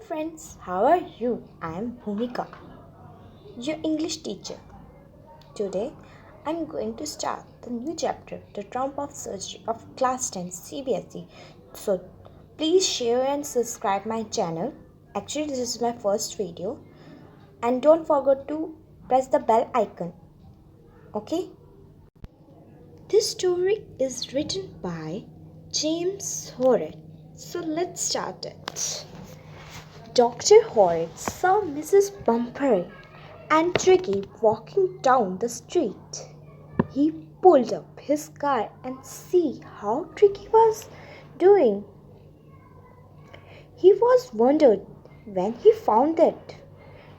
Friends, how are you? I am Bhumika, your English teacher. Today, I am going to start the new chapter, The Trump of Surgery of Class 10 CBSE. So, please share and subscribe my channel. Actually, this is my first video. And don't forget to press the bell icon. Okay? This story is written by James Horrocks. So, let's start it. Dr. Horrocks saw Mrs. Pumphrey and Tricky walking down the street. He pulled up his car and see how Tricky was doing. He was wondered when he found that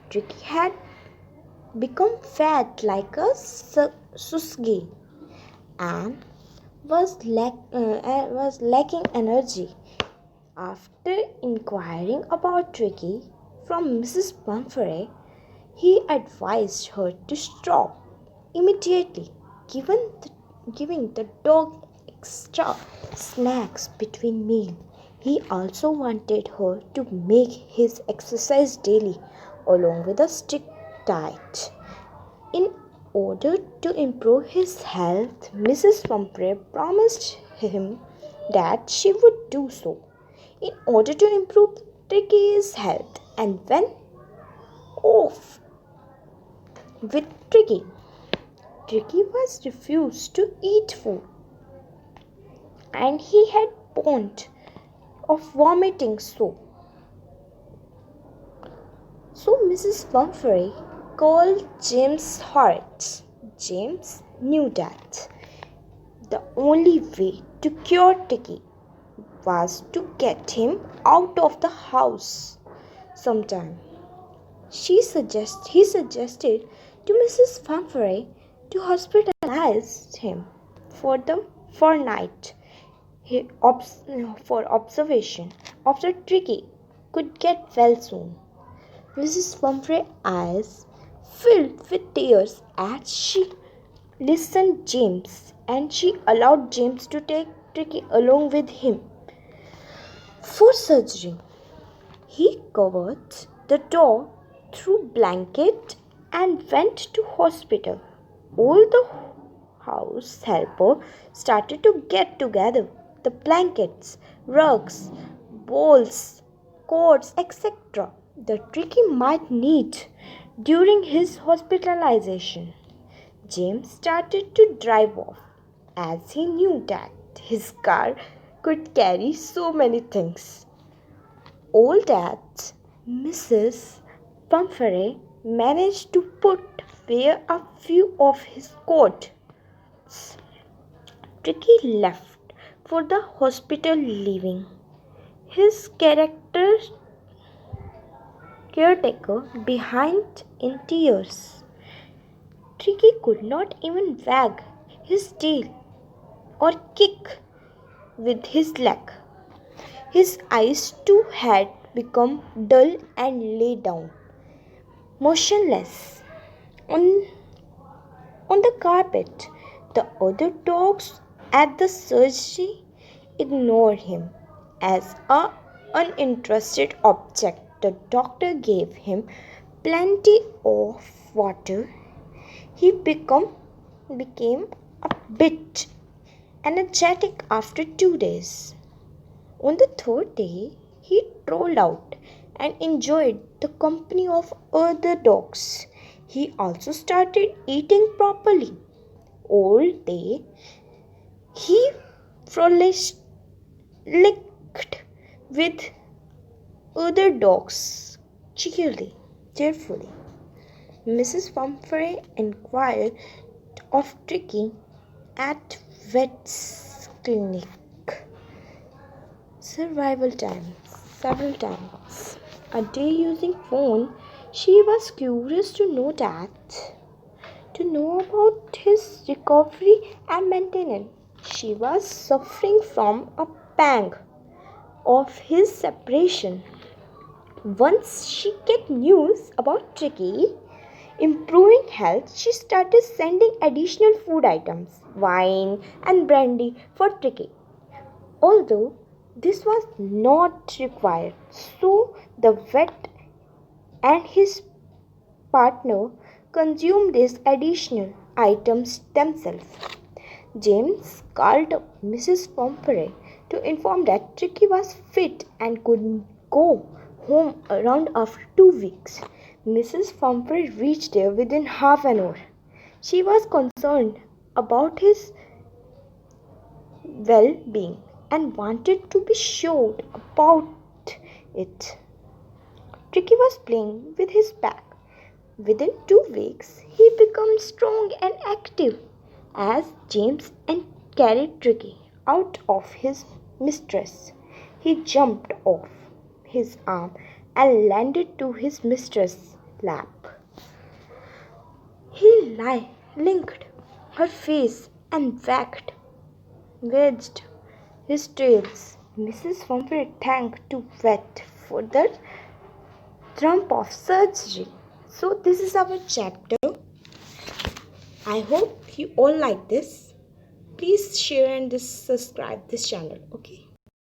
Tricky had become fat like a susgi and was lacking energy. After inquiring about Tricky from Mrs. Pumphrey, he advised her to stop immediately, giving the dog extra snacks between meals. He also wanted her to make his exercise daily along with a strict diet. In order to improve his health, Mrs. Pumphrey promised him that she would do so in order to improve Tricky's health and went off with Tricky. Tricky was refused to eat food and he had point of vomiting so Mrs. Pumphrey called James Horrocks. James knew that the only way to cure Tricky was to get him out of the house sometime. He suggested to Mrs. Pumphrey to hospitalize him for night for observation after Tricky could get well soon. Mrs. Pumphrey's eyes filled with tears as she listened James, and she allowed James to take Tricky along with him for surgery. He covered the door through blanket and went to hospital. All the house helper started to get together the blankets, rugs, bowls, coats, etc. the Tricky might need during his hospitalization. James started to drive off as he knew that his car could carry so many things. All that Mrs. Pumphrey managed to put were a few of his coats. Tricky left for the hospital, leaving his caretaker behind in tears. Tricky could not even wag his tail or kick with his leg. His eyes too had become dull and lay down, motionless, on the carpet. The other dogs at the surgery ignored him as an uninterested object. The doctor gave him plenty of water. He became a bit energetic after 2 days. On the third day, he trolled out and enjoyed the company of other dogs. He also started eating properly. All day, he frolicked with other dogs cheerfully. Mrs. Pumphrey inquired of Tricky at vet's clinic several times a day using phone. She was curious to know about his recovery and maintenance. She was suffering from a pang of his separation. Once she get news about Tricky improving health, she started sending additional food items, wine and brandy for Tricky. Although This was not required, so the vet and his partner consumed these additional items themselves. James called up Mrs. Pomfrey to inform that Tricky was fit and could go home around after 2 weeks. Mrs. Pomfrey reached there within half an hour. She was concerned about his well being and wanted to be sure about it. Tricky was playing with his pack. Within 2 weeks, he became strong and active. As James and carried Tricky out of his mistress, he jumped off his arm and landed to his mistress' lap. He licked her face and wagged his tails. Mrs. Humphrey thanked the vet for the trump of surgery. So this is our chapter. I hope you all like this. Please share and subscribe this channel. Okay.